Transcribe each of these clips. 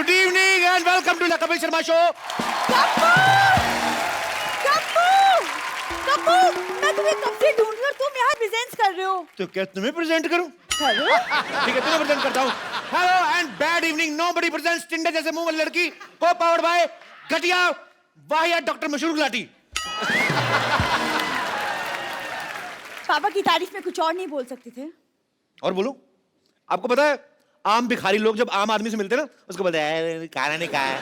Good evening and welcome to the Kapil Sharma show. Kappu, मैं तुम्हें कब से ढूंढ रही हूँ, तुम यहाँ प्रेजेंट कर रहे हो। तो क्या तुम्हें प्रेजेंट करूं? करो। ठीक है, तुम्हें प्रेजेंट करता हूं। Hello and bad evening, nobody presents टिंडे जैसे मुंह वाली लड़की को पावर्ड बाय घटिया वाहियात डॉक्टर मशहूर गुलाटी। पापा की तारीफ में कुछ और नहीं बोल सकते थे? और बोलो, आपको पता है आम भिखारी लोग जब आम आदमी से मिलते हैं ना, उसको बोलते हैं खाना नहीं खाया।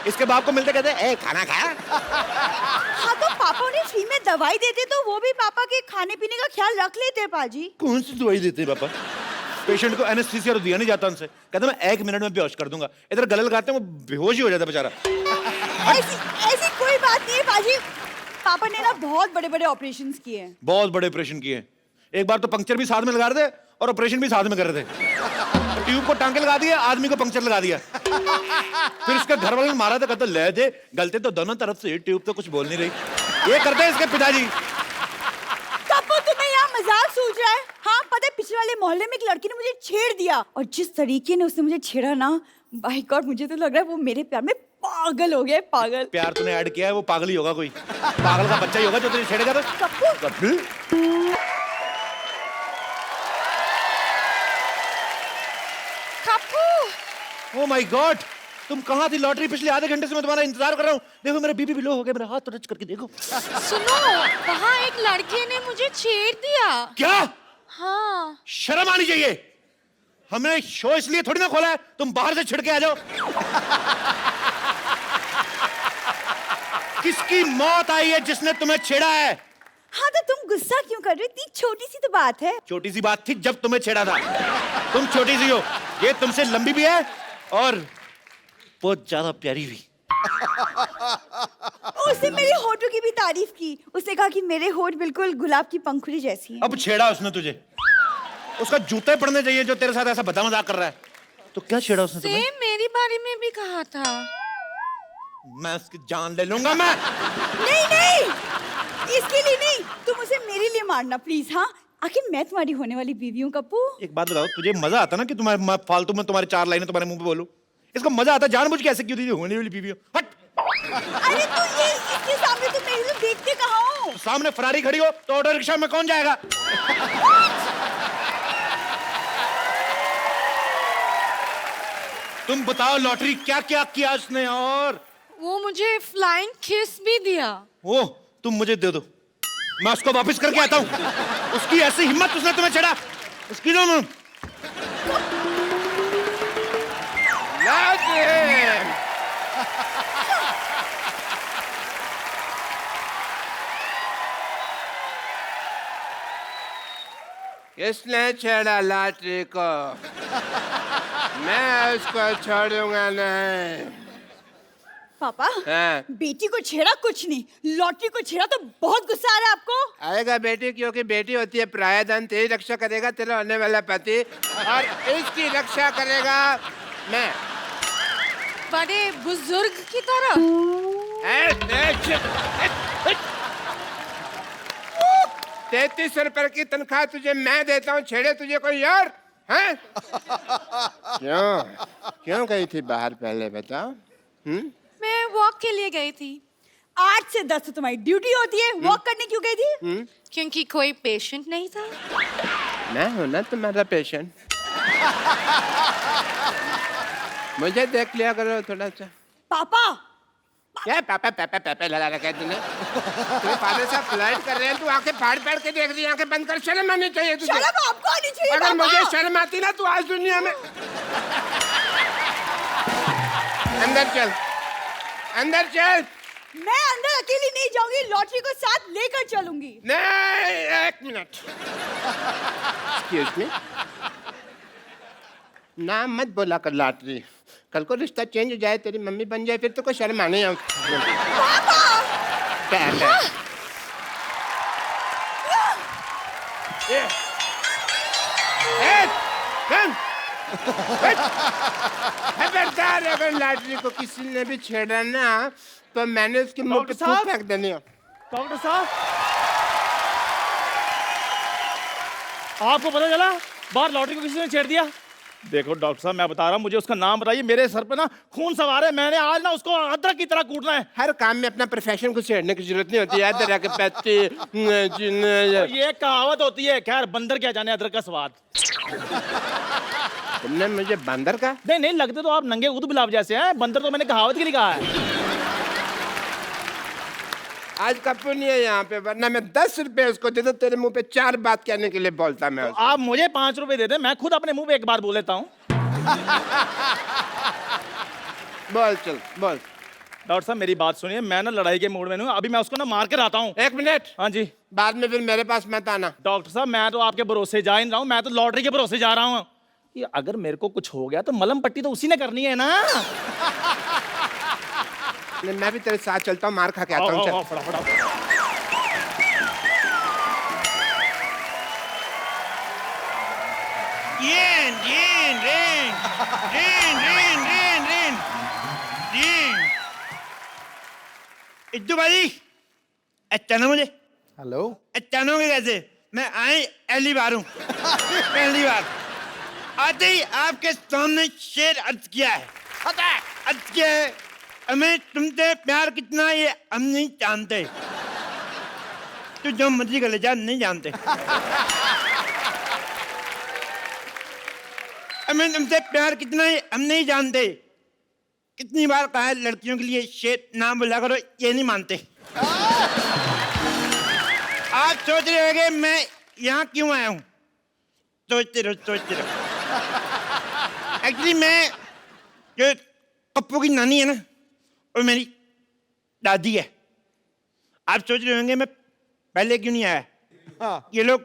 इसके बाप को मिलते कहते हैं ए खाना खाया। हाँ तो पापा उन्हें फ्री में दवाई देते तो वो भी पापा के खाने पीने का ख्याल रख लेते पाजी। कौन सी दवाई देते हैं पापा? पेशेंट को एनेस्थीसिया दिया नहीं जाता उनसे, कहते मैं 1 मिनट में बेहोश कर दूंगा। इधर गले लगाते हैं वो बेहोश ही हो जाता बेचारा। ऐसी कोई बात नहीं है पाजी, पापा ने ना बहुत बड़े बड़े ऑपरेशंस किए हैं। बहुत बड़े ऑपरेशन किए हैं। एक बार तो पंक्चर भी साथ में लगा रहे थे और ऑपरेशन भी साथ में कर रहे थे। ट्यूब को टांके लगा दिया, आदमी को पंक्चर लगा दिया। फिर इसके घर वाले ने मारा था, कहते ले दे गलते तो दोनों तरफ से, ट्यूब तो कुछ बोल नहीं रही। ये करते हैं इसके पिताजी। कप्पू तुम्हें यहाँ मजाक सूझ रहा है? हाँ पता है पिछले वाले मोहल्ले में एक लड़की ने मुझे छेड़ दिया और जिस तरीके ने उसने मुझे छेड़ा ना, बाय गॉड मुझे तो लग रहा है वो मेरे प्यार में पागल हो गया है, पागल। प्यार तूने ऐड किया है, वो पागल ही होगा, कोई पागल का बच्चा ही होगा जो तुझे छेड़ेगा। तो कप्पू ओह माय गॉड, तुम कहाँ थी? लॉटरी पिछले आधे घंटे से मैं तुम्हारा इंतजार कर रहा हूँ। देखो मेरा बीपी भी लो हो गया, मेरा हाथ तो टच करके देखो। सुनो, वहाँ एक लड़के ने मुझे छेड़ दिया। क्या? हाँ। शर्म आनी चाहिए। हमने शो इसलिए थोड़ी ना खोला है तुम बाहर से छिड़के आ जाओ। किसकी मौत आई है जिसने तुम्हें छेड़ा है? हाँ तो तुम गुस्सा क्यों कर रहे हो? इतनी छोटी सी तो बात है। छोटी सी बात थी जब तुम्हें छेड़ा था। तुम छोटी सी हो, ये तुमसे लंबी भी है और बहुत ज्यादा प्यारी भी। उसने मेरे होठों की भी तारीफ की। उसने कहा कि मेरे होठ बिल्कुल गुलाब की पंखुड़ी जैसी हैं। अब छेड़ा उसने तुझे, उसका जूते पड़ने चाहिए जो तेरे साथ ऐसा बता मजाक कर रहा है। तो क्या छेड़ा उसने तुम्हें? सेम मेरी बारे में भी कहा था। मैं उसकी जान ले लूंगा मैं। नहीं, इसके लिए नहीं, तुम उसे मेरे लिए मारना प्लीज। हाँ आखिर मैं तुम्हारी होने वाली बीवी हूँ कप्पू। एक बात बताओ, तुझे मजा आता ना कि तुम्हारे फालतू में तुम्हारे 4 लाइनें तुम्हारे मुंह पे बोलूं? इसको मजा आता जानबूझ के ऐसे क्यों थी होने वाली बीवी हो? हट। अरे तो ये इसके सामने तुम मेरी तो देखते कहाँ हो? सामने फरारी खड़ी हो तो ऑटो रिक्शा में कौन जाएगा? तुम बताओ लॉटरी क्या क्या किया उसने? और वो मुझे फ्लाइंग किस भी दिया। वो तुम मुझे दे दो, मैं उसको वापस करके आता हूँ। उसकी ऐसी हिम्मत, उसने तुम्हें छेड़ा, उसकी जो किसने छेड़ा लॉटरी को? मैं उसको छोड़ूंगा नहीं। पापा हाँ। बेटी को छेड़ा कुछ नहीं, लॉटरी को छेड़ा तो बहुत गुस्सा आ रहा है आपको। आएगा बेटी, क्योंकि बेटी होती है प्रायधन। तेरी रक्षा करेगा तेरा होने वाला पति और इसकी रक्षा करेगा मैं, बड़े बुजुर्ग की तरह। 33 रुपए की तनख्वाह तुझे मैं देता हूँ, छेड़े तुझे कोई और? हैं? क्यों गई थी बाहर पहले बताओ? मैं वॉक के लिए गई थी। 8 से 10 तो तुम्हारी ड्यूटी होती है, वॉक करने क्यों गई थी? क्योंकि कोई पेशेंट नहीं था। मैं हूं ना तुम्हारा पेशेंट। मुझे देख लिया करो थोड़ा सा। पापा क्या पापा पापा पापा लगा रखा है तूने? तेरे फादर साहब फ्लाइट कर रहे हैं, तू आंखें फाड़ फाड़ के देख रही है। आंखें बंद कर, शर्म आनी चाहिए तुझे। शर्म आपको आनी चाहिए। अगर मुझे शर्म आती ना तू आज दुनिया में। अंदर चल, अंदर चल। मैं अंदर अकेली नहीं जाऊंगी, लॉटरी को साथ लेकर चलूंगी। नहीं, 1 मिनट। एक्सक्यूज मी, नाम मत बोला कर लॉटरी। कल को रिश्ता चेंज हो जाए, तेरी मम्मी बन जाए, फिर तो कोई शर्म आने। खबरदार, अगर लॉटरी को किसी ने भी छेड़ा ना तो मैंने उसके मुंह पे थूक फेंक देनी है। डॉक्टर साहब, आपको पता चला बाहर लॉटरी को किसी ने छेड़ दिया? देखो डॉक्टर साहब, मैं बता रहा हूँ, मुझे उसका नाम बताइए। मेरे सर पे ना खून सवार है, मैंने आज ना उसको अदरक की तरह कूटना है। हर काम में अपना प्रोफेशन को छेड़ने की जरूरत नहीं होती है। तरह के पैसे ये कहावत होती है। खैर, बंदर क्या जाने अदरक का स्वाद। तुमने मुझे बंदर का? नहीं नहीं, लगते तो आप नंगे ऊद गुलाब जैसे हैं। बंदर तो मैंने कहावत के लिए कहा है। आज कप्पू नहीं है यहाँ पे, वरना मैं 10 रुपए उसको दे दूं, तेरे मुंह पे 4 बात कहने के लिए बोलता मैं उसको। आप मुझे 5 रुपए दे दें, मैं खुद अपने मुंह पे एक बार बोल लेता हूँ। बोल चल बोल। डॉक्टर साहब मेरी बात सुनिए, मैं ना लड़ाई के मूड में हूँ। अभी मैं उसको ना मार के आता हूँ। 1 मिनट। हाँ जी बाद में फिर मेरे पास मत आना। डॉक्टर साहब, मैं तो आपके भरोसे जा ही नहीं रहा हूँ, मैं तो लॉटरी के भरोसे जा रहा हूँ। ये अगर मेरे को कुछ हो गया तो मलम पट्टी तो उसी ने करनी है ना। नहीं, मैं भी तेरे साथ चलता हूँ, मार खा के आता हूँ। चल। फटाफट। Rain rain rain rain rain rain rain rain. Iddu भाई, अच्छा ना मुझे? हेलो। अच्छा ना कैसे? मैं आई पहली बार हूँ। पहली बार आते ही आपके सामने शेर अर्ज किया है। अर्ज किया है, हमें तुमसे प्यार कितना ये हम नहीं जानते। तू जो मर्जी कर ले जा, नहीं जानते। हमें तुमसे प्यार कितना है हम नहीं जानते। कितनी बार कहा है लड़कियों के लिए शेर नाम बोला करो, ये नहीं मानते। आप सोच रहे होंगे मैं यहाँ क्यों आया हूँ? सोचते रहो। एक्चुअली मैं जो पप्पू की नानी है ना, वो मेरी दादी है। आप सोच रहे होंगे मैं पहले क्यों नहीं आया। हाँ। ये लोग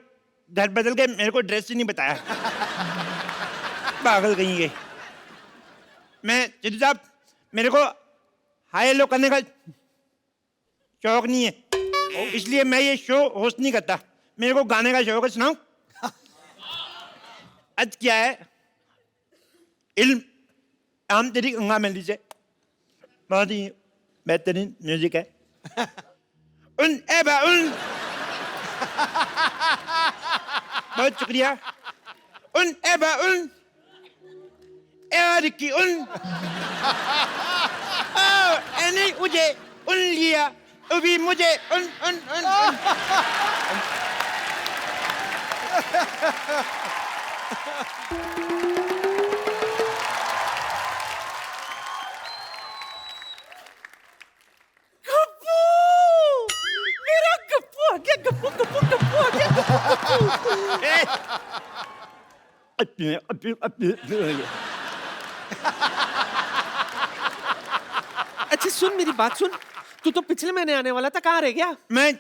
घर बदल के मेरे को ड्रेस ही नहीं बताया। पागल कहीं गए। मैं सिद्धू साहब, मेरे को हाई लो करने का शौक नहीं है, इसलिए मैं ये शो होस्ट नहीं करता। मेरे को गाने का शौक है। सुनाऊं? आज क्या है, इल्म आम तेरी गंगा मेली से बहुत ही बेहतरीन म्यूजिक है। उन एबा उन, बहुत शुक्रिया। उन एबा उन की उन नहीं मुझे उन लिया, अभी मुझे उन उन उन, उन। मेरा गप्पू आ गया। गप्पू गप्पू गप्पू आ गया। अच्छा सुन, मेरी बात सुन। तू तो पिछले महीने आने वाला था, कहाँ रह गया? मैं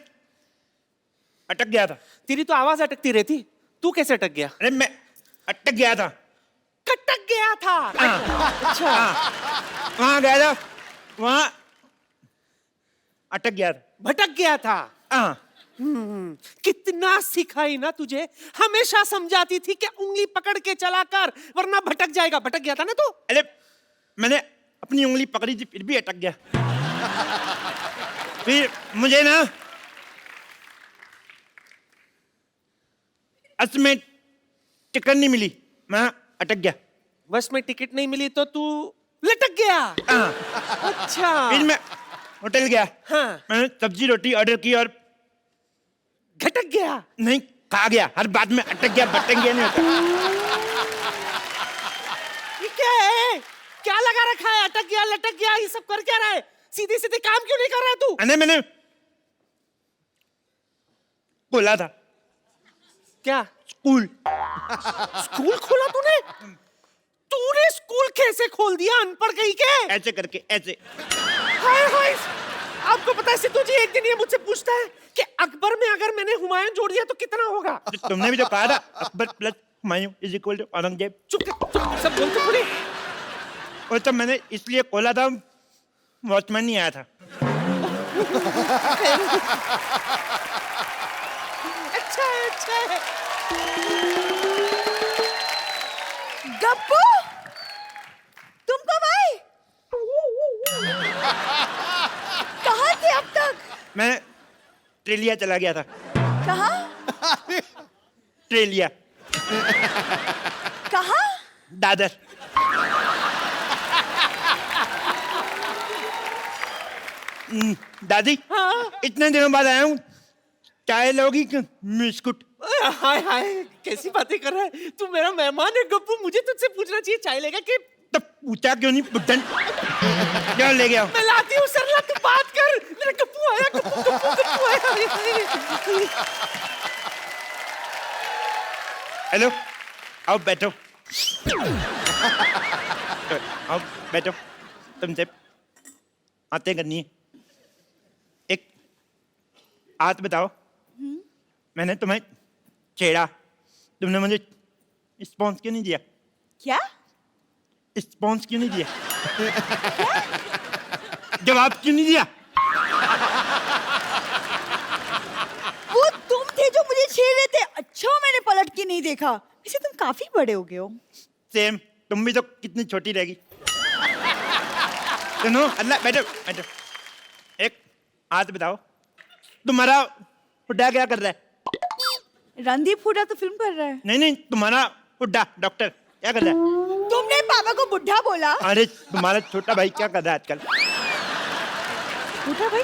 अटक गया था। तेरी तो आवाज अटकती रहती, तू कैसे अटक गया? अरे मैं अटक गया था। कटक गया था। अच्छा। वहां गया था, वहां अटक गया था। भटक गया था। हाँ। कितना सिखाई ना तुझे, हमेशा समझाती थी कि उंगली पकड़ के चला कर वरना भटक जाएगा। भटक गया था ना तू। अरे मैंने अपनी उंगली पकड़ी थी, फिर भी अटक गया। फिर मुझे ना असल में टिकट नहीं मिली, मैं अटक गया। बस में टिकट नहीं मिली तो तू लटक गया। हाँ। अच्छा। फिर मैं होटल गया। हाँ। मैंने सब्जी रोटी ऑर्डर की और घटक गया। नहीं, खा गया। हर बात में अटक गया, भटक गया नहीं होता। ये क्या है? क्या लगा रखा है? अटक गया, लटक गया, ये सब कर क्या रहा है? सीधे सीधे काम क्यों नहीं कर रहा है तू? अरे मैंने बोला था क्या? स्कूल। स्कूल खोला तूने? तूने स्कूल कैसे खोल दिया, अनपढ़ कहीं के? ऐसे करके ऐसे। हाय हाय। आपको पता है सिद्धू जी, एक दिन ये मुझसे पूछता है कि अकबर में अगर मैंने हुमायूं जोड़ दिया तो कितना होगा? तो तुमने भी जो कहा था, Akbar plus Humayun is equal to Aurangzeb. चुप कर, सब बोलते पूरे। वो तो मैंने इसलिए खोला था, वॉचमैन नहीं आया था। अच्छा अच्छा। गप्पू, तुम कब आए? कहाँ थे अब तक? मैं ट्रेलिया चला गया था। कहाँ? ट्रेलिया। कहाँ? दादर। दादी, इतने दिनों बाद आया हूँ, चाय लोगी कि बिस्कुट? हाय हाय, कैसी बातें कर रहा है तू? मेरा मेहमान है गप्पू, मुझे तुझसे पूछना चाहिए चाय लेगा कि? तो पूछा क्यों नहीं बुड्ढन? क्या ले गया? मैं लाती हूँ सरला, तू बात कर। मेरा गप्पू आया, गप्पू आया। हेलो, आओ बैठो। आओ बैठो, तुमसे बातें करनी है। एक बात बताओ, मैंने तुम्हें छेड़ा, तुमने मुझे रिस्पॉन्स क्यों नहीं दिया? क्या? रिस्पॉन्स क्यों नहीं दिया? जवाब क्यों नहीं दिया? वो तुम थे जो मुझे छेड़ रहे थे। अच्छा, मैंने पलट के नहीं देखा। वैसे तुम काफी बड़े हो गए हो। सेम, तुम भी तो कितनी छोटी रहेगी। सुनो, अल्लाह, बैठो बैठो। एक बात बताओ, तुम्हारा हुड्डा क्या कर रहा है? रणदीप हुड्डा तो फिल्म कर रहा है। नहीं नहीं, तुम्हारा हुड्डा डॉक्टर क्या कर रहा है? तुमने पापा को बुढ़ा बोला? अरे तुम्हारा छोटा भाई क्या कर रहा है आजकल? बुढ़ा भाई?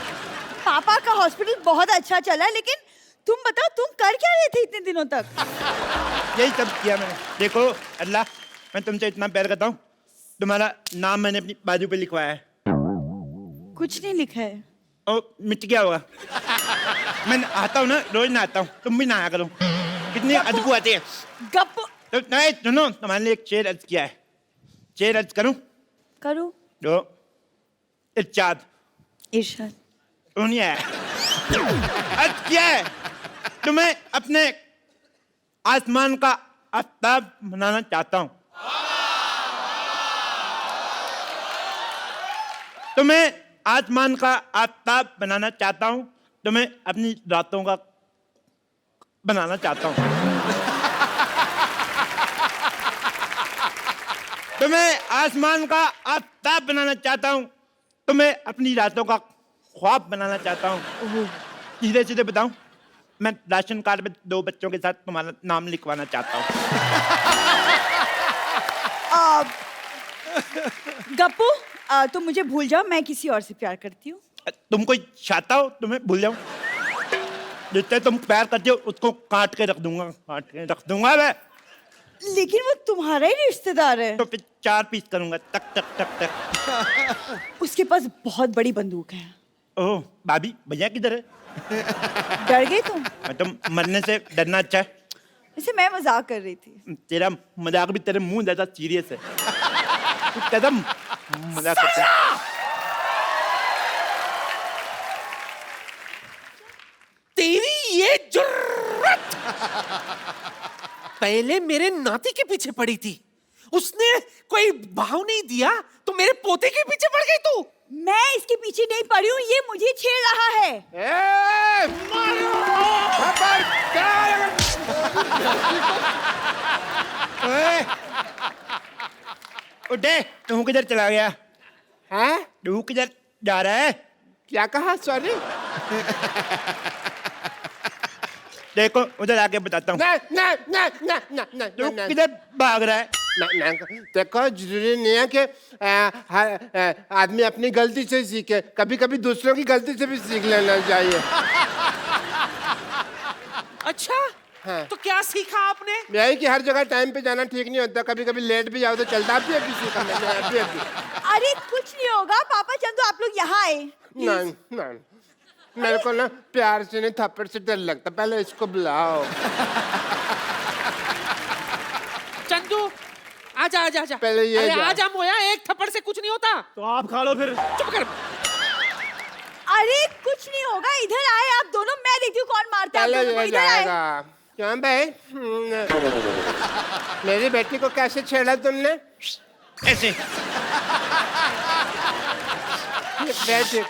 पापा का हॉस्पिटल बहुत अच्छा चला, लेकिन तुम बताओ, तुम कर क्या रहे थे इतने दिनों तक? यही सब किया मैंने। देखो अल्लाह, मैं तुमसे इतना प्यार करता हूँ, तुम्हारा नाम मैंने अपनी बाजू पे लिखवाया है। कुछ नहीं लिखा है। ओ, मिट गया होगा। मैं आता हूँ ना, रोज नहाता हूँ, तुम भी नहाया करो। कितनी अदबू आती है। गप तो नहीं, सुनो, तुम्हारे लिए एक शेर अर्ज किया है। शेर अर्ज करूं? करो। जो इरशाद इरशाद। सुनिए, अर्ज किया है, तुम्हें अपने आसमान का आफ्ताब बनाना चाहता हूं। तुम्हें आसमान का आफ्ताब बनाना चाहता हूं, तुम्हें अपनी रातों का बनाना चाहता हूं। तुम्हें आसमान का आफ्ताब बनाना चाहता हूं, तुम्हें अपनी रातों का ख्वाब बनाना चाहता हूं। सीधे सीधे बताऊं, मैं राशन कार्ड में 2 बच्चों के साथ तुम्हारा नाम लिखवाना चाहता हूं। गप्पू, तुम मुझे भूल जाओ, मैं किसी और से प्यार करती हूँ। तुम कोई चाहता हो तुम्हें भूल जाऊं? जिससे तुम प्यार करते हो उसको काट के रख दूंगा, काट के रख दूंगा मैं। लेकिन वो तुम्हारा ही रिश्तेदार है। तो फिर 4 पीस करूंगा, टक टक टक टक। उसके पास बहुत बड़ी बंदूक है। ओह, भाभी भैया किधर है? डर गए तुम? तुम मरने से डरना अच्छा है। वैसे मैं मजाक कर रही थी। तेरा मजाक भी तेरे मुंह ज्यादा सीरियस है। तू कदम मजाक करता है। तेरी ये जुर्रत पहले मेरे नाती के पीछे पड़ी थी, उसने कोई भाव नहीं दिया तो मेरे पोते के पीछे पड़ गई तू। मैं इसके पीछे नहीं पड़ी हूँ, ये मुझे छेड़ रहा है। उठे, तू किधर चला गया? हैं? तू किधर जा रहा है? क्या कहा? सॉरी। देखो उधर आके बताता हूँ। ना ना ना ना ना ना तू ना किधर भाग रहा है? ना, देखो, जरूरी नहीं है कि हर आदमी अपनी गलती से सीखे, कभी कभी दूसरों की गलती से भी सीख लेना चाहिए। अच्छा, हाँ। तो क्या सीखा आपने? यही कि हर जगह टाइम पे जाना ठीक नहीं होता, कभी कभी लेट भी जाओ तो चलता भी है किसी का। मैंने अभी अरे कुछ नहीं होगा पापा, चंदू आप लोग यहाँ आए। नहीं नहीं, मेरे को ना प्यार से नहीं थप्पड़ से डर लगता, पहले इसको बुलाओ। चंदू आजा आजा आजा। पहले ये अरे जा। आजा मोया, एक थप्पड़ से कुछ नहीं होता। तो आप खा लो फिर। चुप कर। अरे कुछ नहीं होगा, इधर आए आप दोनों, मैं देखती हूँ कौन मारता है आप पहले दोनों को। ये इधर आए। जाएगा। क्यों भाई? मेरी बेटी को कैसे छेड़ा तुमने? ऐसे। बेटी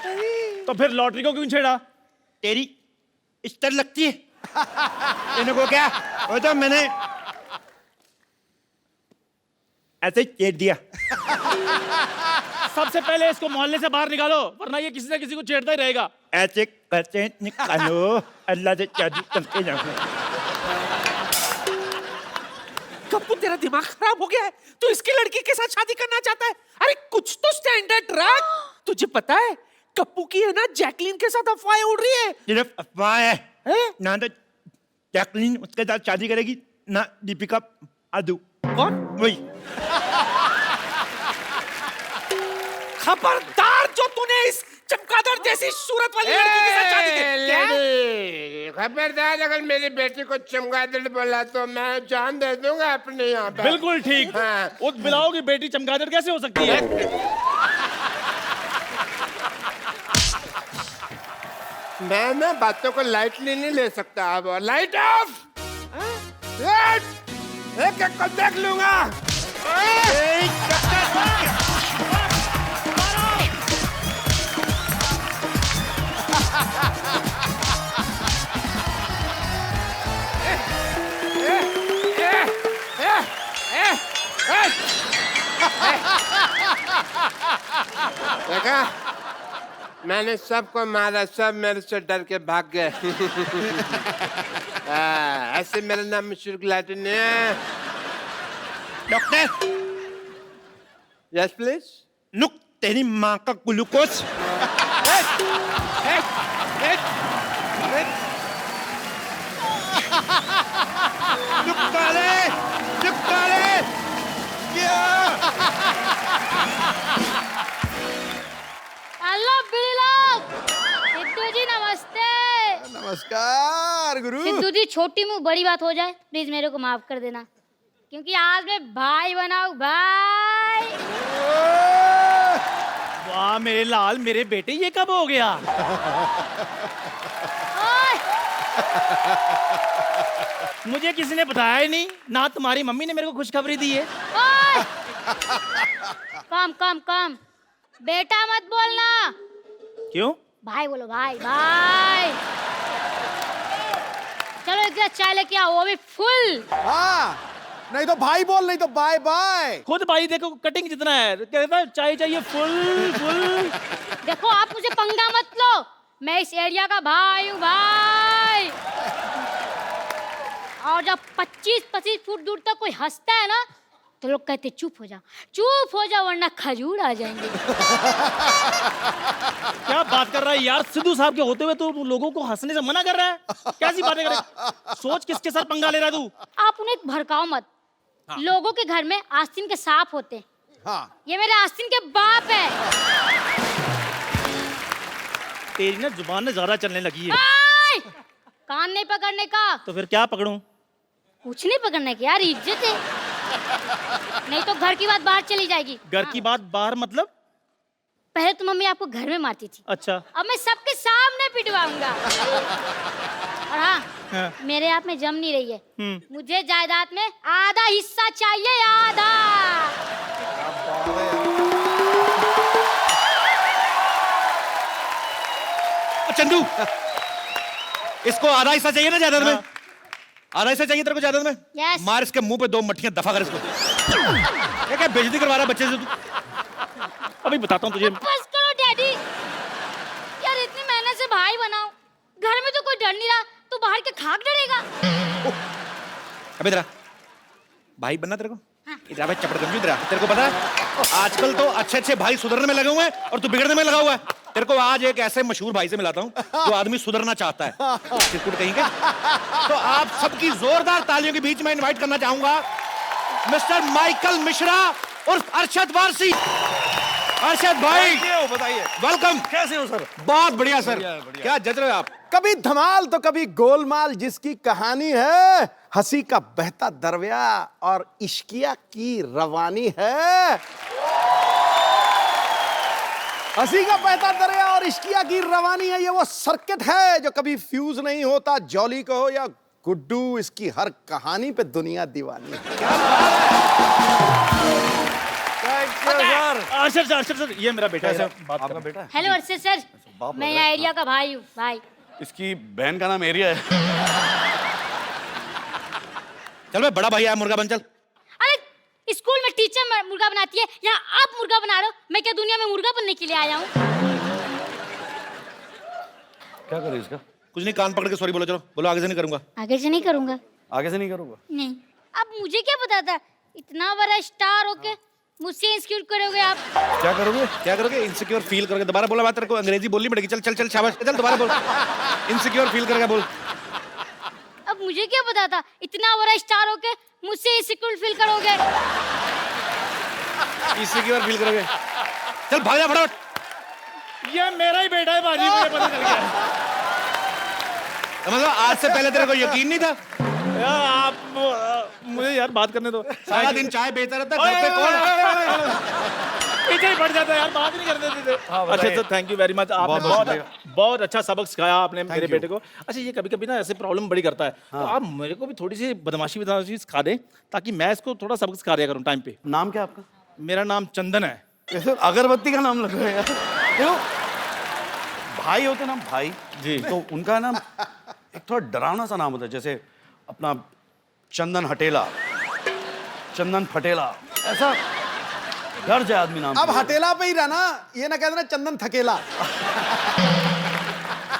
तो फिर लॉटरी को क्यों छेड़ा? तेरी इस्तर लगती है। तेने को क्या? वो तो मैंने ऐसे ही छेड़ दिया। सबसे पहले इसको मोहल्ले से बाहर निकालो, वरना ये किसी न किसी को छेड़ता ही रहेगा। ऐसे करते निकालो, अल्लाह से जादू करके जाऊंगा। कप्पू तेरा दिमाग खराब हो गया है? तू इसकी लड़की के साथ शादी करना चाहता है? अरे कुछ तो स्टैंडर्ड रख। तुझे पता है कप्पू की है ना जैकलीन के साथ अफवाहें उड़ रही है। सिर्फ अफवाह है। हैं? ना तो जैकलीन उसके साथ शादी करेगी, ना दीपिका आदू। कौन? वही। खबरदार जो तूने इस चमगादड़ जैसी सूरत वाली लड़की के साथ शादी की। क्या? लेडी, खबरदार अगर मेरी बेटी को चमगादड़ बोला तो मैं जान दे दूंगा अपने यहाँ पे। बिल्कुल ठीक। हाँ। उस बिलाओ की बेटी चमगादड़ कैसे हो सकती है? मैं ना बातों को लाइटली नहीं ले सकता। अब लाइट ऑफ। एक एक को देख लूंगा। देखा, मैंने सबको मारा, सब मेरे से डर के भाग गए। ऐसे मेरा नाम मशहूर गुलाटी नहीं है। Doctor, yes please. लुक तेरी माँ का ग्लूकोज। हेलो बिलाव। सिद्धू जी नमस्ते। नमस्कार गुरु। सिद्धू जी छोटी मुंह बड़ी बात हो जाए प्लीज मेरे को माफ कर देना, क्योंकि आज मैं भाई बनाऊं भाई। वाह मेरे लाल, मेरे बेटे, ये कब हो गया? ओए, मुझे किसी ने बताया ही नहीं, ना तुम्हारी मम्मी ने मेरे को खुशखबरी दी है। ओए। कम कम कम, बेटा मत बोलना, क्यों? भाई बोलो, भाई भाई। चलो एक गिलास चाय लेके आओ, वो भी फुल। हाँ, नहीं तो भाई बोल, नहीं तो बाय बाय। खुद भाई देखो कटिंग जितना है, कहता है चाय चाहिए फुल फुल। देखो आप मुझे पंगा मत लो, मैं इस एरिया का भाई हूँ भाई। और जब 25-25 फुट दूर तक कोई हंसता है ना तो लोग कहते चुप हो जा वरना खजूर आ जाएंगे। क्या बात कर रहा है यार, सिद्धू साहब के होते हुए तो लोगों को हंसने से मना कर रहा है? कैसी बातें कर रहा है? सोच किसके साथ पंगा ले रहा है तू? आप उन्हें भड़काओ मत। लोगों के घर में आस्तीन के सांप होते हैं। हाँ, ये मेरे आस्तीन के बाप है। तेरी ना जुबान में ज्यादा चलने लगी है। आय! कान नहीं पकड़ने का। तो फिर क्या पकड़ूं? कुछ नहीं पकड़ने की यार, इज्जत है, नहीं तो घर की बात बाहर चली जाएगी। घर की बात बाहर मतलब? पहले तो मम्मी आपको घर में मारती थी, अच्छा। अब मैं सबके सामने पिटवाऊंगा। और हाँ, हाँ। मेरे आप में जम नहीं रही है, मुझे जायदाद में आधा हिस्सा चाहिए, आधा। चंदू, इसको आधा हिस्सा चाहिए ना जायदाद में? आधा हिस्सा चाहिए तेरे को जायदाद में? Yes. मार इसके मुंह पे 2 मट्ठियां, दफा कर इसको। ये क्या बेइज्जती करवा रहा है बच्चे से तू? अभी बताता हूँ तुझे। बस करो डैडी, यार इतनी मेहनत से भाई बनाओ, घर में तो कोई डर नहीं रहा, तो बाहर के खाक डरेगा। अबे तेरा भाई बनना तेरे को? इधर भाई चपड़ गंजू तेरा। तेरे को पता है आजकल तो अच्छे भाई सुधरने में लगे हुए हैं और तू बिगड़ने में लगा हुआ है। तेरे को आज एक ऐसे मशहूर भाई से मिलाता हूँ जो आदमी सुधरना चाहता है। चिरकुट कहेंगे। तो आप सबकी जोरदार तालियों के बीच में इनवाइट करना चाहूंगा मिस्टर माइकल मिश्रा उर्फ अरशद वारसी। अरशद भाई बताइए वेलकम। कैसे हो सर? बहुत बढ़िया सर। क्या जज रहे हो आप? कभी धमाल तो कभी गोलमाल, जिसकी कहानी है हंसी का बहता दरया और इश्किया की रवानी है। हंसी का बहता दरिया और इश्किया की रवानी है, ये वो सर्किट है जो कभी फ्यूज नहीं होता। जॉली को हो या गुड्डू, इसकी हर कहानी पे दुनिया दीवानी है। अर्शद सर, ये मेरा बेटा है। आपका बेटा है? हेलो अरशद सर, मैं यहाँ एरिया का भाई हूँ भाई। इसकी बहन का नाम एरिया है। चल भाई, बड़ा भाई आया, मुर्गा बन चल। अरे स्कूल में टीचर मुर्गा बनाती है, यहाँ आप मुर्गा बना रहे हो। मैं क्या दुनिया में मुर्गा बनने के लिए आया हूँ? क्या करे इसका? कुछ नहीं, कान पकड़ के सॉरी बोलो। चलो बोलो, आगे से नहीं करूंगा। आगे से नहीं करूंगा। आगे से नहीं करूंगा। नहीं। अब मुझे क्या पता था इतना बड़ा स्टार होके मुझसे इंस्क्यूर करोगे आप। क्या करोगे, क्या करोगे? इनसिक्योर फील करोगे। दोबारा बोला बात, तेरे को अंग्रेजी बोलनी पड़ेगी। चल चल चल, शाबाश, चल दोबारा बोल। इनसिक्योर फील करेगा, बोल। अब मुझे क्या पता था इतना बड़ा स्टार होके मुझसे इंसिक्योर फील करोगे। इनसिक्योर फील करोगे। चल भाग जा फटाफट। ये मेरा ही बेटा है बाजी, मुझे पता चल गया। मतलब आज से पहले तेरे को यकीन नहीं था? यार आप मुझे यार बात करने दो। सारा दिन चाय बेचता रहता है, घर पे कौन? पीछे ही पड़ जाता है यार, बात नहीं करने देते। अच्छा बताइए। Sir, thank you very much. आपने बहुत बहुत अच्छा सबक सिखाया आपने मेरे बेटे को। अच्छा ये कभी कभी ना ऐसे प्रॉब्लम बड़ी करता है, तो आप मेरे को भी थोड़ी सी बदमाशी सिखा दें ताकि मैं इसको थोड़ा सबक सिखा दिया करूँ टाइम पे। नाम क्या आपका? मेरा नाम चंदन है। ऐसे अगरबत्ती का नाम लग रहा है यार। देखो, भाई होते ना भाई जी। तो उनका ना एक थोड़ा डरावना सा नाम होता है, जैसे अपना चंदन हटेला, चंदन फटेला, ऐसा डर जाए आदमी नाम अब से। हटेला पे ही रहना, ये ना कह देना चंदन थकेला।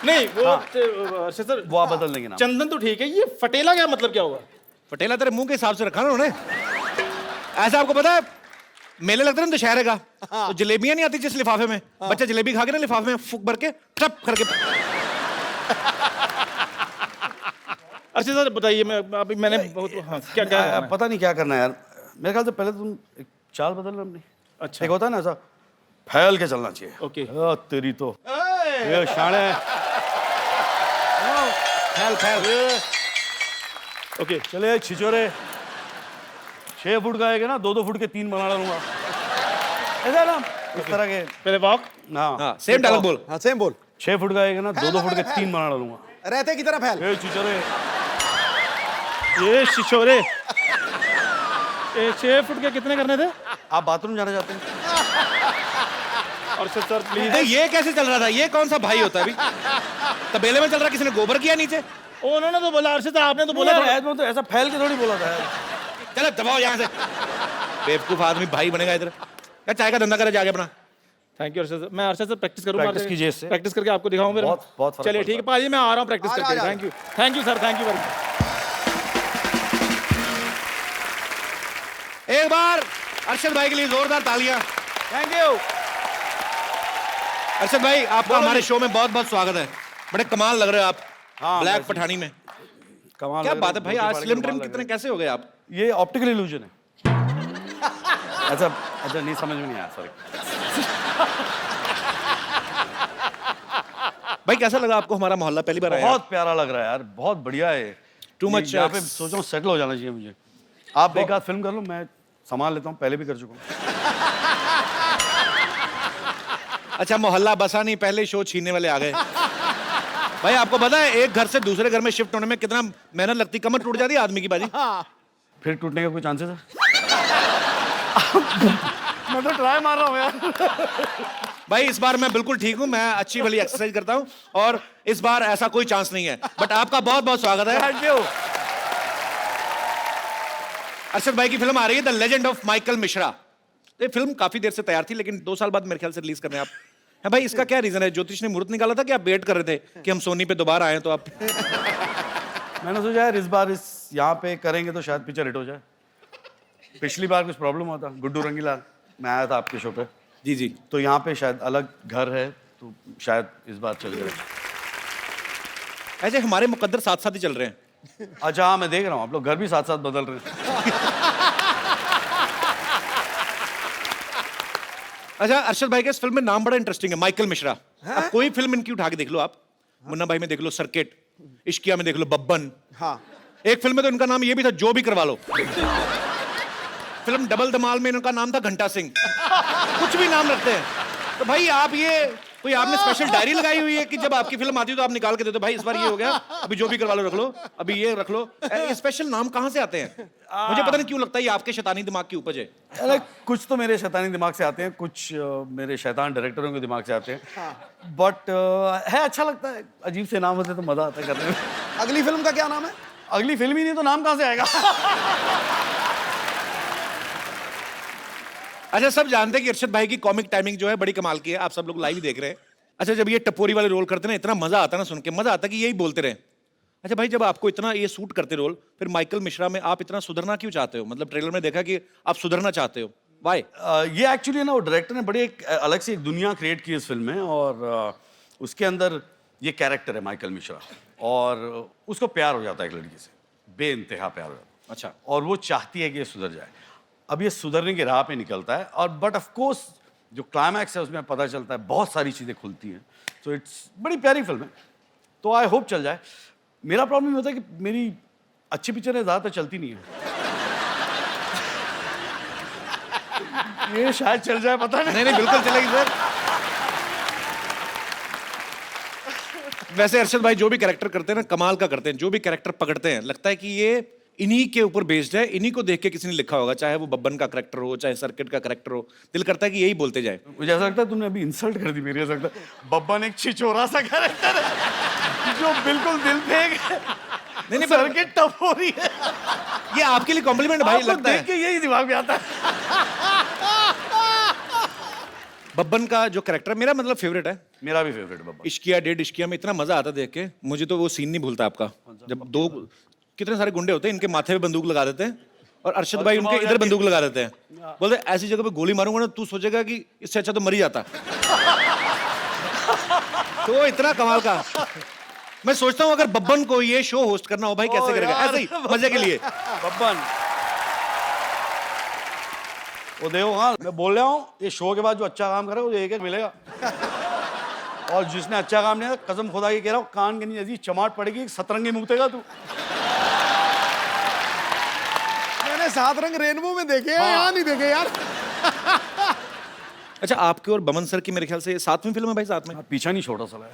नहीं वो अच्छा सर, वो आप बदल देंगे नाम। चंदन तो ठीक है, ये फटेला क्या मतलब क्या हुआ? पटेला तेरे मुंह के हिसाब से रखा ना उन्होंने। ऐसा आपको पता है, मेले लगते हैं ना दशहरे का, तो जलेबियां नहीं आती जिस लिफाफे में, बच्चा जलेबी खा के ना लिफाफे में फूक भर के टप करके। अच्छा सर बताइए, मैं अभी मैंने बहुत क्या क्या करना है? पता नहीं क्या करना है यार। मेरे ख्याल से पहले तुम एक चाल बदल अपनी। अच्छा एक होता है ना ऐसा फैल के चलना चाहिए। ओके। तेरी तो ये शान है। फैल फैल। ओके चले छिचोरे, 6 फुट का आएगा ना, 2-2 फुट के 3 बना डालूंगा। ऐसा ना इस तरह के। पहले वॉक। हाँ हाँ सेम डायलॉग बोल। हाँ सेम बोल। 6 फुट का आएगा ना, 2-2 फुट के 3 बना डालूंगा। रहते की तरह फैल। ए छिचोरे, ये शिशोरे, ये 6 फुट के कितने करने थे? आप बाथरूम जाना चाहते हैं? और सर प्लीज। नहीं, ये कैसे चल रहा था? ये कौन सा भाई होता है अभी? तबेले में चल रहा, किसी ने गोबर किया नीचे? उन्होंने तो बोला, अर्षित आपने तो बोला यार, था। ऐसा तो ऐसा फैल के थोड़ी बोला था यार। चलो दबाओ यहाँ से। बेवकूफ आदमी भाई बनेगा इधर। क्या चाय का धंधा करे जाके अपना। Thank you Arshit sir. मैं अर्षित सर प्रैक्टिस करूंगा। प्रैक्टिस कीजिए इससे। प्रैक्टिस करके आपको दिखाऊं फिर। बहुत फर्क चलिए ठीक है पड़ता पाजी, मैं आ रहा हूँ प्रैक्टिस आ करके। जा। Thank you sir, thank you very much. एक बार अर्शद भाई के लिए जोरदार तालियां। Thank you. अर्शद भाई आपका हमारे शो में बहुत बहुत स्वागत है। बड़े कमाल लग रहे हो आप। हाँ, ब्लैक वैसे ही। पठानी में। कमाल क्या लग बात रहा है भाई, ब्यूटी आज पार्लर स्लिम के ट्रिम बाल लग कितने रहे कैसे हो गए आप? हैं। ये ऑप्टिकल इल्यूजन है। अच्छा अच्छा, नहीं समझ में नहीं आया, सॉरी। भाई कैसा लगा आपको हमारा मोहल्ला? पहली बार आया? बहुत प्यारा लग रहा है यार, बहुत बढ़िया है। Too much, यहाँ पे सोच रहा हूँ सेटल हो जाना चाहिए मुझे। आप एक आध फिल्म कर लो, मैं संभाल लेता हूँ, पहले भी कर चुका हूँ। अच्छा मोहल्ला बसा नहीं, पहले शो छीनने वाले आ गए। भाई आपको पता है एक घर से दूसरे घर में शिफ्ट होने में कितना मेहनत लगती, कमर टूट जाती है आदमी की बाजी। फिर टूटने का कोई चांसेस है? मैं तो ट्राई मार रहा हूँ यार। भाई इस बार मैं बिल्कुल ठीक हूँ, मैं अच्छी भली एक्सरसाइज करता हूँ और इस बार ऐसा कोई चांस नहीं है। बट आपका बहुत बहुत स्वागत है। Thank you. अर्शद भाई की फिल्म आ रही है the legend of Michael Mishra. ये फिल्म काफी देर से तैयार थी लेकिन 2 साल बाद मेरे ख्याल से रिलीज करने आप है। भाई इसका क्या रीजन है? ज्योतिष ने मुहूर्त निकाला था कि आप वेट कर रहे थे कि हम सोनी पे दोबारा आए तो आप? मैंने सोचा यार इस बार इस यहाँ पे करेंगे तो शायद पिक्चर हिट हो जाए। पिछली बार कुछ प्रॉब्लम हुआ था, गुड्डू रंगीला मैं आया था आपके शो पे, जी जी। तो यहाँ पे शायद अलग घर है तो शायद इस बार चल जाए। ऐसे हमारे मुकद्दर साथ साथ ही चल रहे हैं। अच्छा हाँ, मैं देख रहा हूँ आप लोग घर भी साथ साथ बदल रहे हैं। अच्छा अर्शद भाई के इस फिल्म में नाम बड़ा इंटरेस्टिंग है, माइकल मिश्रा। अब कोई फिल्म इनकी उठा के देख लो आप, मुन्ना भाई में देख लो सर्किट, इश्किया में देख लो बब्बन। हाँ एक फिल्म में तो इनका नाम ये भी था जो भी करवा लो। फिल्म डबल धमाल में इनका नाम था घंटा सिंह। कुछ भी नाम रखते हैं। तो भाई आप ये कोई आपने स्पेशल डायरी लगाई हुई है कि जब आपकी फिल्म आती है तो आप निकाल के दे दो भाई इस बार ये हो गया, अभी जो भी करवा लो रख लो, अभी ये रख लो। ये स्पेशल नाम कहाँ से आते हैं? मुझे पता नहीं क्यों लगता है ये आपके शैतानी दिमाग की उपज है। अरे कुछ तो मेरे शैतानी दिमाग से आते हैं, कुछ मेरे शैतान डायरेक्टरों के दिमाग से आते हैं। बट है अच्छा लगता है, अजीब से नाम होते तो मजा आता है करने में। अगली फिल्म का क्या नाम है? अगली फिल्म ही नहीं तो नाम कहाँ से आएगा? अच्छा सब जानते हैं कि अर्शद भाई की कॉमिक टाइमिंग जो है बड़ी कमाल की है, आप सब लोग लाइव देख रहे हैं। अच्छा जब ये टपोरी वाले रोल करते हैं ना, इतना मजा आता है ना सुन के, मजा आता है कि यही बोलते रहे। अच्छा भाई, जब आपको इतना ये सूट करते रोल, फिर माइकल मिश्रा में आप इतना सुधरना क्यों चाहते हो? मतलब ट्रेलर में देखा कि आप सुधरना चाहते हो, वाई? ये एक्चुअली ना वो डायरेक्टर ने बड़ी एक अलग से एक दुनिया क्रिएट की इस फिल्म में, और उसके अंदर ये कैरेक्टर है माइकल मिश्रा, और उसको प्यार हो जाता है एक लड़की से, बेइंतहा प्यार हो जाता है। अच्छा। और वो चाहती है कि ये सुधर जाए। अब ये सुधरने की राह पे निकलता है, और बट ऑफ कोर्स जो क्लाइमैक्स है उसमें पता चलता है बहुत सारी चीज़ें खुलती हैं। सो इट्स बड़ी प्यारी फिल्म है, तो आई होप चल जाए। मेरा प्रॉब्लम ये होता है कि मेरी अच्छी पिक्चरें ज़्यादातर चलती नहीं है। ये शायद चल जाए, पता नहीं। नहीं नहीं, बिल्कुल चलेगी सर। वैसे अरशद भाई जो भी कैरेक्टर करते हैं ना, कमाल का करते हैं। जो भी कैरेक्टर पकड़ते हैं, लगता है कि ये इन्हीं के ऊपर बेस्ड है, इन्हीं को देख के किसी ने लिखा होगा, चाहे वो बब्बन का कैरेक्टर हो, चाहे सर्किट का कैरेक्टर हो। दिल करता है कि यही बोलते जाए। मुझे ऐसा लगता है तुमने अभी इंसल्ट कर दी मेरी। ऐसा लगता है बब्बन एक छिछोरा सा कैरेक्टर है जो बिल्कुल दिल पे नहीं नहीं, सर्किट टफ हो रही है। ये आपके लिए कॉम्प्लीमेंट भाई आपको लगता देख है। के यही दिमाग में आता है। बब्बन का जो कैरेक्टर मेरा मतलब फेवरेट है। मेरा भी फेवरेट है बब्बन। इश्किया डेढ़ इश्किया में इतना मजा आता देख के। मुझे तो वो सीन नहीं भूलता आपका, जब दो कितने सारे गुंडे होते हैं, इनके माथे पे बंदूक लगा देते हैं और अरशद भाई उनके इधर बंदूक लगा देते हैं। बोलते ऐसी जगह पे गोली मारूंगा ना, तू सोचेगा कि इससे अच्छा तो मर ही जाता। तो इतना कमाल का। मैं सोचता हूँ अगर बब्बन को ये शो होस्ट करना हो भाई, कैसे करेगा? ऐसे ही मजे के लिए। बब्बन वो देखो, हाँ मैं बोल रहा हूँ, ये शो के बाद जो अच्छा काम करे वो एक मिलेगा, और जिसने अच्छा काम नहीं किया, कसम खुदा की कह रहा हूँ, कान के नीचे ऐसी चमाट पड़ेगी, सतरंगी मुक्तेगा तू। मैंने 7 रंग रेनबो में देखे हैं, यहाँ नहीं देखे यार। अच्छा, आपके और बमन सर की मेरे ख्याल से 7वीं फिल्म है भाई, साथ में। पीछा नहीं छोड़ा साला।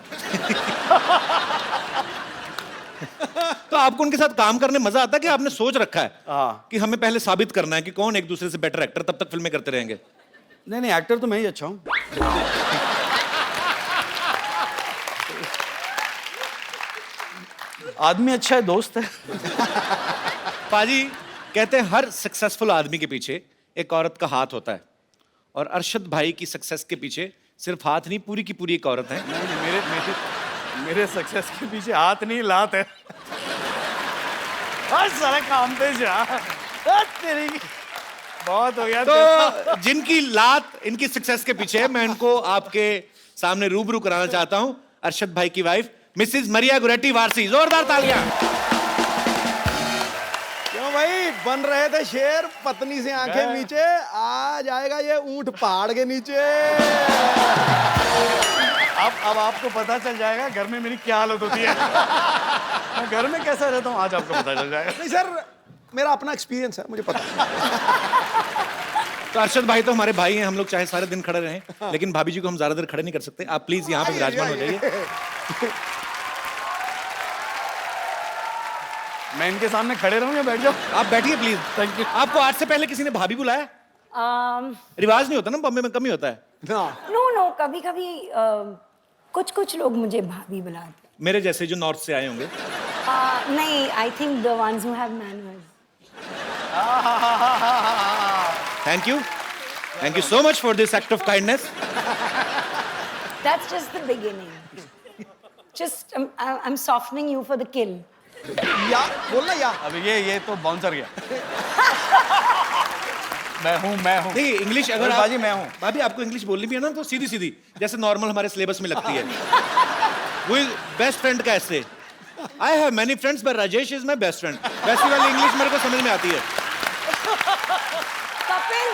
तो आपको उनके साथ काम करने मजा आता है कि आपने सोच रखा है हाँ। कि हमें पहले साबित करना है कि कौन एक दूसरे से बेटर एक्टर, तब तक फिल्में करते रहेंगे? नहीं नहीं, एक्टर तो मैं ही अच्छा हूँ। आदमी अच्छा है, दोस्त है। पाजी कहते हैं हर सक्सेसफुल आदमी के पीछे एक औरत का हाथ होता है, और अरशद भाई की सक्सेस के पीछे सिर्फ हाथ नहीं, पूरी की पूरी एक औरत है। मेरे सक्सेस के पीछे हाथ नहीं, लात है। हर सारा काम पे जा। तेरी बहुत हो गया। तो जिनकी लात इनकी सक्सेस के पीछे है, मैं इनको आपके सामने रूबरू कराना चाहता हूं। अरशद भाई की वाइफ मिसेस मरिया गुरेटी वारसी, जोरदार तालियां। क्यों भाई, बन रहे थे शेर, पत्नी से आंखें नीचे, आ जाएगा ये ऊंट पहाड़ के नीचे। अब आपको पता चल जाएगा घर में मेरी क्या हालत होती है। मैं घर में कैसा रहता हूँ आज आपको पता चल जाएगा। नहीं सर, मेरा अपना एक्सपीरियंस है, मुझे पता है। तो अरशद भाई तो हमारे भाई हैं, हम लोग चाहे सारे दिन खड़े रहें, लेकिन भाभी जी को हम ज्यादा देर खड़े नहीं कर सकते। आप प्लीज यहाँ पे विराजमान हो जाइए। मैं इनके सामने खड़े रहूं या बैठ जाऊं? आप बैठिए प्लीज। Thank you. आपको आज से पहले किसी ने भाभी बुलाया? रिवाज नहीं होता ना, बॉम्बे में कम ही होता है। नो कभी कभी कुछ लोग मुझे भाभी बुलाते हैं। मेरे जैसे जो नॉर्थ से आए होंगे। नहीं, I think the ones who have manners. Thank you so much for this act of kindness. That's just the beginning. Just I am softening you for the किल। या बोलना या। अब ये तो बाउंसर गया। मैं हूँ। देखिए इंग्लिश अगर बाजी मैं हूँ। भाभी आपको इंग्लिश बोलनी भी है ना, तो सीधी सीधी जैसे नॉर्मल हमारे सिलेबस में लगती है। वो बेस्ट फ्रेंड का ऐसे, I have many friends but Rajesh is my best friend, वैसी वाली इंग्लिश मेरे को समझ में आती है। कपिल,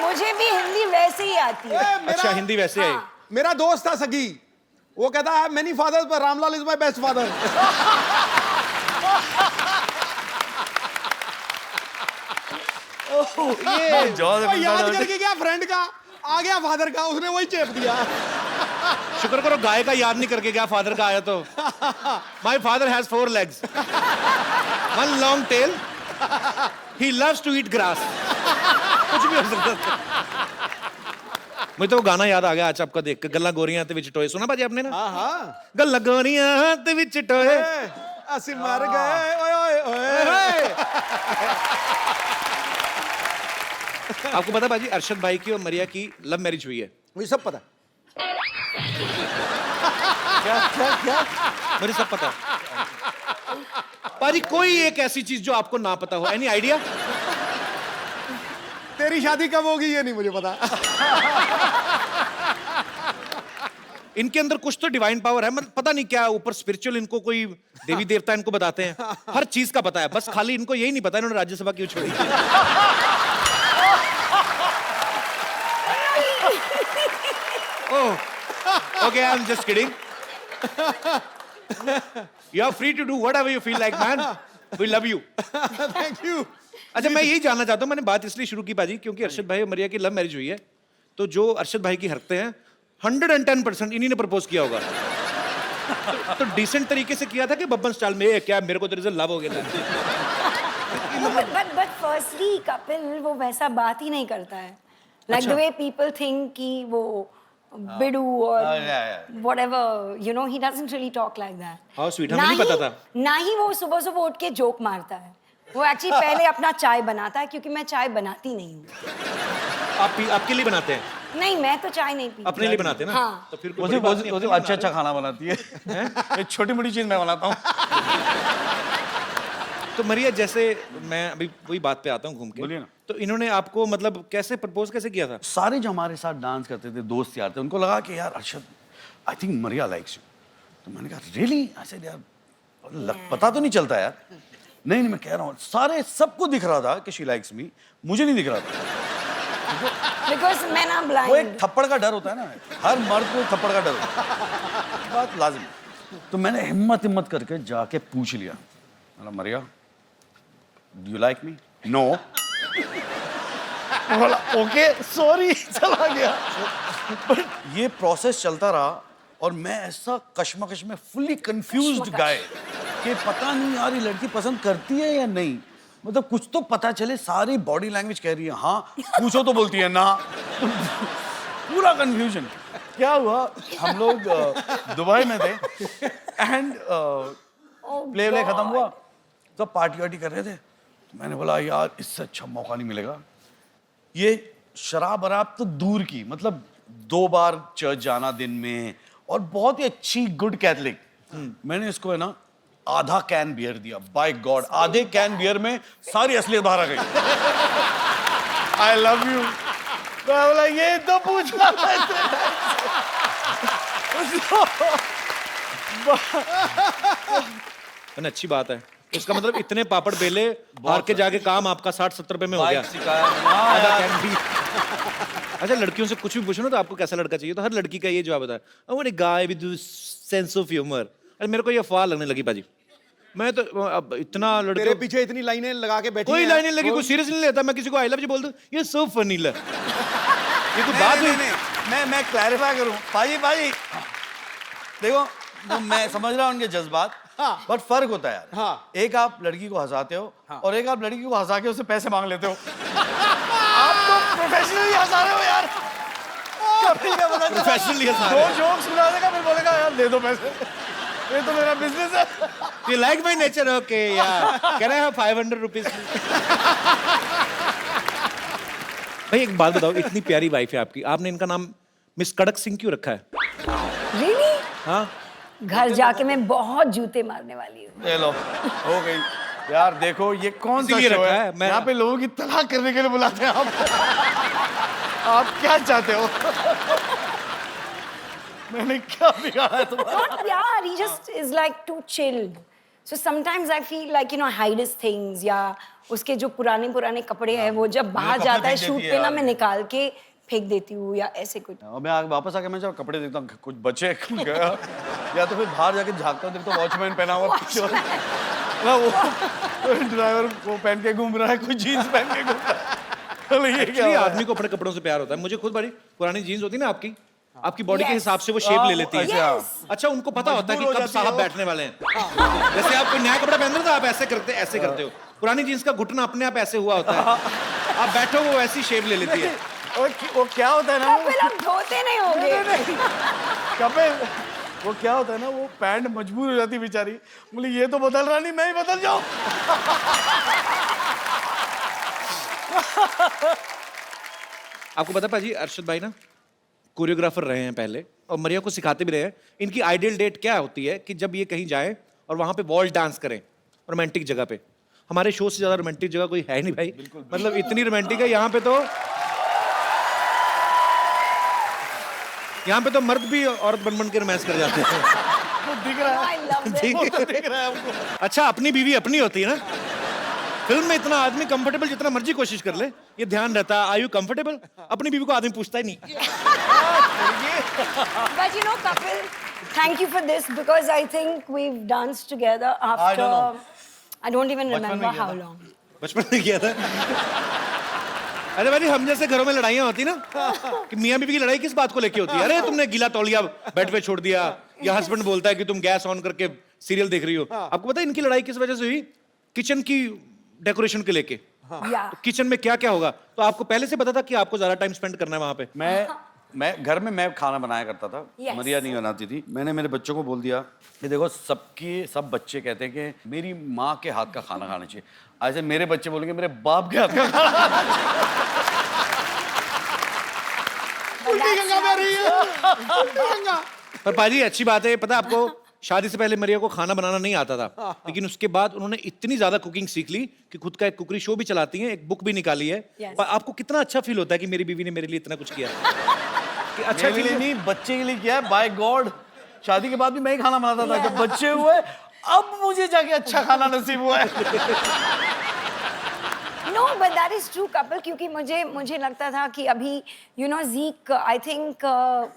मुझे भी हिंदी वैसे ही आती है। अच्छा, हिंदी वैसे है। मेरा दोस्त था सगी, वो कहता है मेनी फादर्स पर Ramlal is my best father. ये याद करके गया फ्रेंड का, आ गया फादर का, उसने वही चेप दिया। शुक्र करो गाय का याद नहीं करके गया, फादर का आया तो। My father has 4 legs, 1 long tail, he loves to eat grass। कुछ भी हो सकता है। मुझे तो वो गाना याद आ गया आज आपका देख के, गल्ला गोरियां ते विच टोए। सुना भाजी आपने ना? हाँ, गल्ला गोरियां ते विच टोए, असि मर गए, ओए ओए ओए। आपको पता बाजी अरशद भाई की और मरिया की लव मैरिज हुई है? मुझे सब पता है। क्या मुझे सब पता है। पाजी कोई एक ऐसी चीज जो आपको ना पता हो, एनी आइडिया? तेरी शादी कब होगी ये नहीं मुझे पता। इनके अंदर कुछ तो डिवाइन पावर है, मतलब पता नहीं क्या ऊपर स्पिरिचुअल, इनको कोई देवी देवता इनको बताते हैं, हर चीज का पता है, बस खाली इनको यही नहीं पता इन्होंने राज्यसभा क्यों छोड़ी। Oh, okay, I am just kidding. You are free to do whatever you feel like man, we love you. Thank you. अच्छा, मैं यही जानना चाहता हूँ, मैंने बात इसलिए शुरू की पाजी क्योंकि अरशद भाई और मरिया की लव मैरिज हुई है, तो जो अरशद भाई की हरकतें हैं 110% इन्हीं ने प्रपोज किया होगा। तो डिसेंट तरीके से किया था कि बब्बन स्टाइल में, "ए, क्या मेरे को तेरे से लव हो गया था"? but firstly कपिल वो वैसा बात ही नहीं करता है, like अच्छा। the way people think कि वो बिडू और whatever, you know, he doesn't really talk like that. How sweet, हमें नहीं पता था। ना ही वो सुबह सुबह उठ के जोक मारता है, वो एक्चुअली पहले अपना चाय बनाता है, क्योंकि मैं चाय बनाती नहीं हूँ। आपके लिए बनाते हैं? नहीं, मैं तो चाय नहीं पीती। अपने लिए बनाते हैं ना? हाँ। तो फिर कोई बड़ी बात नहीं, अपने लिए अच्छा अच्छा खाना बनाती है। एक छोटी मोटी चीज मैं बनाता हूँ। तो मरिया, जैसे मैं अभी वही बात पे आता हूँ घूम के, बोलिए ना। तो इन्होंने आपको मतलब कैसे प्रपोज कैसे किया था? सारे जो हमारे साथ डांस करते थे, दोस्त यार थे, उनको लगा कि यार Arshad, I think Maria likes you. तो मैंने कहा रियली? ऐसे यार पता तो नहीं चलता यार। नहीं मैं कह रहा हूँ, सारे सबको दिख रहा था कि शी लाइक्स मी, मुझे नहीं दिख रहा था। Because men are blind. वो एक थप्पड़ का डर होता है ना, हर मर्द को थप्पड़ का डर होता है, बात लाजिम। तो मैंने हिम्मत करके जाके पूछ लिया, Maria, do you like me? No. बोला ओके सॉरी, चला गया। बट ये प्रोसेस चलता रहा और मैं ऐसा कश्मकश में फुल्ली कंफ्यूज्ड गाय कि पता नहीं यार ये लड़की पसंद करती है या नहीं, मतलब कुछ तो पता चले। सारी बॉडी लैंग्वेज कह रही है हाँ, पूछो तो बोलती है ना। पूरा कंफ्यूजन। क्या हुआ, हम लोग दुबई में थे एंड प्ले खत्म हुआ, तो पार्टी वार्टी कर रहे थे। तो मैंने बोला यार इससे अच्छा मौका नहीं मिलेगा, ये शराब वराब तो दूर की, मतलब 2 बार चर्च जाना दिन में और बहुत ही अच्छी गुड कैथलिक। मैंने इसको है ना आधा कैन बियर दिया, बाय गॉड आधे कैन बियर में सारी असलियत बाहर आ गई। I love you. तो मैं बोला ये तो पूछना है। अच्छी बात है, इसका मतलब इतने पापड़ बेले हार के जाके काम आपका 60-70 रुपए में हो गया। आधा कैन भी। अच्छा, लड़कियों से कुछ भी पूछो ना तो आपको कैसा लड़का चाहिए, तो हर लड़की का ये जवाब होता है, I want a guy with sense of humour. अरे मेरे को ये अफवाह लगने लगी पाजी, मैं तो अब इतना लड़के तेरे पीछे इतनी लाइनें लगा के बैठी कोई हैं। लाइनें लगी, कोई सीरियस नहीं लेता। मैं किसी को आई लव यू बोल दूं, ये सो फनी है। ये कोई बात नहीं। मैं क्लैरिफाई करूं, भाई देखो, तो मैं समझ रहा हूं उनके जज्बात, बट फर्क होता है यार। हाँ। एक आप लड़की को हंसाते हो और एक आप लड़की को हंसा के उससे पैसे मांग लेते हो। आप तो प्रोफेशनली हंसा रहे हो यार। कभी क्या पता प्रोफेशनली हंसा दो जोक सुना देगा फिर बोलेगा यार दे दो पैसे, ये तो मेरा बिजनेस है। You like my nature? Okay, yeah. Can I have 500 rupees? भाई एक बात बताओ, इतनी प्यारी वाइफ है आपकी, आपने इनका नाम मिस कड़क सिंह क्यों रखा है? Really? हाँ? घर जाके मैं बहुत जूते मारने वाली हूँ। ले लो, हो गई यार। देखो ये कौन सा इसीलिए शो रखा है, है, मैं- यहाँ पे लोगों की तलाक करने के लिए बुलाते हैं आप। आप क्या चाहते हो? मैंने क्या बिगाड़ा है तुम्हारा? Not प्यार, he just is like too chill. So sometimes I feel like, you know, hide his things, या उसके जो पुराने कपड़े हैं वो जब बाहर कपड़े जाता है फेंक शूट देती है पे ना, यार। मैं निकाल के फेंक देती हूँ या ऐसे कुछ। और मैं वापस आके मैं जब कपड़े देखता हूँ कुछ बचे कुछ गया, या तो फिर बाहर जाके झाँकता हूँ देखता हूँ वॉचमैन पहना हुआ पीछे वाला। ना वो ड्राइवर वो पहन के घूम रहा है, कोई जीन्स पहन के घूम रहा है। ये क्या Actually, हो रहा है? आदमी को अपने कपड़ों से प्यार होता है। मुझे खुद बड़ी पुरानी जीन्स होती है ना आपकी बॉडी के Yes. हिसाब से वो शेप ले लेती है। अच्छा। अच्छा, उनको पता होता है कि मजबूर हो कब जाती है साहब वो। बैठने वाले हैं। जैसे आप कोई नया कपड़ा पहन रहे हो तो आप ऐसे करते हो। पुरानी जीन्स का घुटना अपने आप ऐसे हुआ होता है, आप बैठो वो ऐसी शेप ले लेती है। वो क्या होता है ना, कपिल अब धोते नहीं होंगे। कपिल वो क्या होता है ना, वो पैंट मजबूर हो जाती है बेचारी, बोली ये तो बदल रहा नहीं, मैं ही बदल जाऊं। आपको पता पाजी, अरशद भाई ना कोरियोग्राफर रहे हैं पहले और मरिया को सिखाते भी रहे हैं। इनकी आइडियल डेट क्या होती है कि जब ये कहीं जाए और वहां पे वॉल डांस करें, रोमांटिक जगह पे। हमारे शो से ज्यादा रोमांटिक जगह कोई है नहीं भाई, मतलब इतनी रोमांटिक है यहाँ पे तो मर्द भी औरत बन बन के रोमांस कर जाते हैं। I love it. दिख रहा है हमको। अच्छा, अपनी बीवी अपनी होती है ना। फिल्म में इतना आदमी कंफर्टेबल जितना मर्जी कोशिश कर ले, ये ध्यान रहता है, आर यू कंफर्टेबल? अपनी बीवी को आदमी पूछता ही नहीं। But you know, Kapil, thank you for this because I think we've danced together after I don't even remember how long. बचपन में किया था। अरे भाई, हम जैसे घरों में लड़ाइयाँ होती ना कि मियाँ बीवी की लड़ाई किस बात को लेके होती है? अरे तुमने गीला तौलिया बेड पे छोड़ दिया, या हस्बैंड बोलता है कि तुम गैस ऑन करके सीरियल देख रही हो। आपको पता है इनकी लड़ाई किस वजह से हुई? किचन की डेकोरेशन के लेके। Yeah. तो किचन में क्या क्या होगा, तो आपको पहले से पता था कि आपको ज्यादा टाइम स्पेंड करना है वहां पे? मैं घर में मैं खाना बनाया करता था। Yes. मरिया नहीं बनाती थी। मैंने मेरे बच्चों को बोल दिया कि देखो, सब बच्चे कहते हैं कि मेरी माँ के हाथ का खाना खाना चाहिए। ऐसे मेरे बच्चे बोलेंगे मेरे बाप के हाथ का खाना। पर पाजी अच्छी बात है, पता है आपको, शादी से पहले मरिया को खाना बनाना नहीं आता था, लेकिन उसके बाद उन्होंने इतनी ज्यादा कुकिंग सीख ली कि खुद का एक कुकरी शो भी चलाती हैं, एक बुक भी निकाली है। Yes. पर आपको कितना अच्छा फील होता है कि मेरी बीवी ने मेरे लिए इतना कुछ किया? कि अच्छा मेरे लिए फील नहीं, बच्चे के लिए किया है। बाय गॉड, शादी के बाद भी मैं ही खाना बनाता था। जब बच्चे हुए, अब मुझे जाके अच्छा खाना नसीब हुआ है। No, but that is true, Kapil, क्योंकि मुझे लगता था कि अभी you know Zeke, I think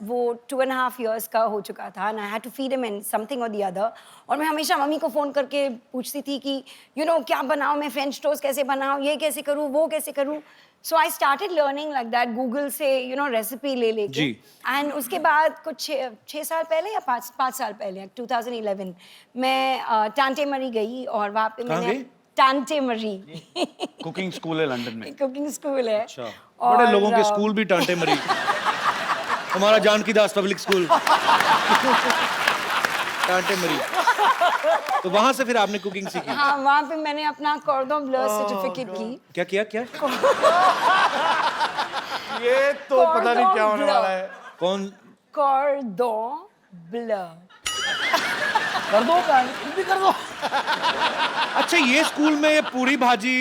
वो 2.5 years का हो चुका था, and I had to feed him in something or the other. और मैं हमेशा मम्मी को फोन करके पूछती थी कि you know क्या बनाऊँ मैं, फ्रेंच टोस्ट कैसे बनाऊँ, ये कैसे करूँ, वो कैसे करूँ। So I started learning like that, Google से you know रेसिपी ले लेके। जी। And उसके बाद कुछ 6 साल पहले या 5 साल पहले 2011 मैं टांटे मरी गई, और वहाँ पे कहाँ मैंने गई? टांटे मरी कुकिंग स्कूल है लंदन में। कुकिंग स्कूल है। अच्छा, बड़े और, लोगों के स्कूल भी टांटे मरी। हमारा जानकी दास पब्लिक स्कूल टांटे मरी। तो वहां से फिर आपने कुकिंग सीखी? हाँ, वहाँ पे मैंने अपना कॉर्डन ब्लू सर्टिफिकेट की। क्या किया? क्या ये तो पता नहीं क्या होने वाला है। कौन? कॉर्डन ब्लू। कर दो, भी कर दो। अच्छा, ये स्कूल में ये पूरी भाजी,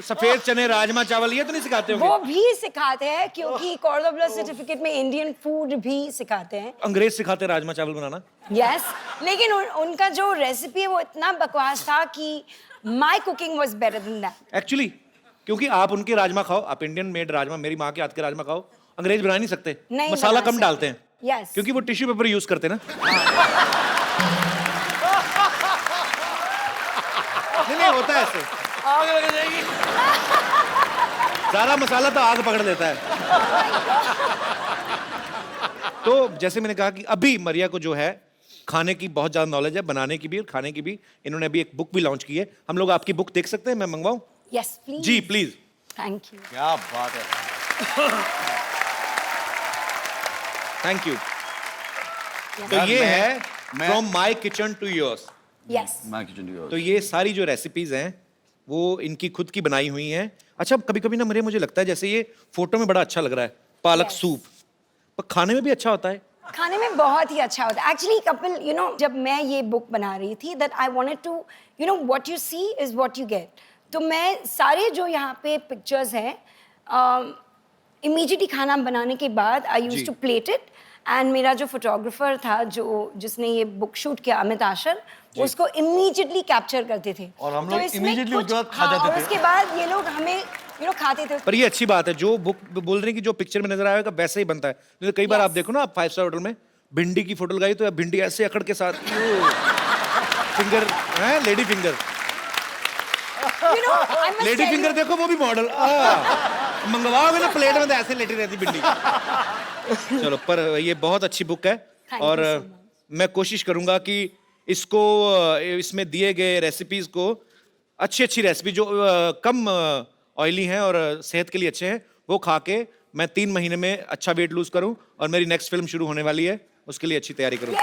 सफेद चने, राजमा चावल ये तो नहीं सिखाते होंगे? वो भी सिखाते हैं, क्योंकि कॉर्डन ब्लू सर्टिफिकेट में इंडियन फूड भी सिखाते हैं। अंग्रेज सिखाते हैं राजमा चावल बनाना? यस, लेकिन उनका जो रेसिपी है वो इतना बकवास था कि my cooking was better than that. Actually, क्योंकि आप उनके राजमा खाओ, आप इंडियन मेड राजमा, मेरी माँ के हाथ के राजमा खाओ, अंग्रेज बना नहीं सकते। नहीं मसाला बना कम सकते। डालते हैं। यस, क्योंकि वो टिश्यू पेपर यूज करते हैं ना। नहीं होता है ऐसे। आग लग जाएगी। ज्यादा मसाला तो आग पकड़ लेता है। तो जैसे मैंने कहा कि अभी मरिया को जो है खाने की बहुत ज्यादा नॉलेज है, बनाने की भी और खाने की भी। इन्होंने अभी एक बुक भी लॉन्च की है। हम लोग आपकी बुक देख सकते हैं? मैं मंगवाऊं? Yes please. जी प्लीज। Thank you. क्या बात है। Thank you. तो यार, ये है मैं- from my kitchen to yours. Yes, मैं किचन तो ये सारी जो रेसिपीज हैं वो इनकी खुद की बनाई हुई हैं। अच्छा, कभी कभी ना मरिया मुझे लगता है जैसे ये फोटो में बड़ा अच्छा लग रहा है, पालक Yes. सूप, पर खाने में भी अच्छा होता है। खाने में बहुत ही अच्छा होता है। एक्चुअली कपिल, यू नो, जब मैं ये बुक बना रही थी, that I wanted to, you know, what you see is what you get. तो मैं सारे जो यहाँ पे पिक्चर्स हैं, इमीडिएटली खाना बनाने के बाद I used to plate it, and मेरा जो फोटोग्राफर था जिसने ये बुक शूट किया, अमित आशर, उसको इमीडिएटली कैप्चर करते थे। और हम तो लोग इसमें immediately कुछ- उसके बाद खा हाँ, जाते और थे। उसके बाद ये लोग हमें यू नो खाते थे। पर ये अच्छी बात है, जो बुक बोल रहे हैं कि जो पिक्चर में नजर आएगा वैसे ही बनता है। जैसे कई बार Yes. आप देखो ना, आप 5 स्टार होटल में भिंडी की फोटो लगाई तो भिंडी ऐसे अकड़ के साथ फिंगर है, lady finger. You know, I must lady finger देखो, वो भी मॉडल मंगवाओगे ना प्लेट में तो ऐसे लेटी रहती भिंडी। चलो, पर ये बहुत अच्छी बुक है। Thank you और so much. मैं कोशिश करूंगा कि इसको इसमें दिए गए रेसिपीज को, अच्छी रेसिपी जो कम ऑयली हैं और सेहत के लिए अच्छे हैं, वो खा के मैं 3 महीने में अच्छा वेट लूज करूं और मेरी नेक्स्ट फिल्म शुरू होने वाली है, उसके लिए अच्छी तैयारी करूं।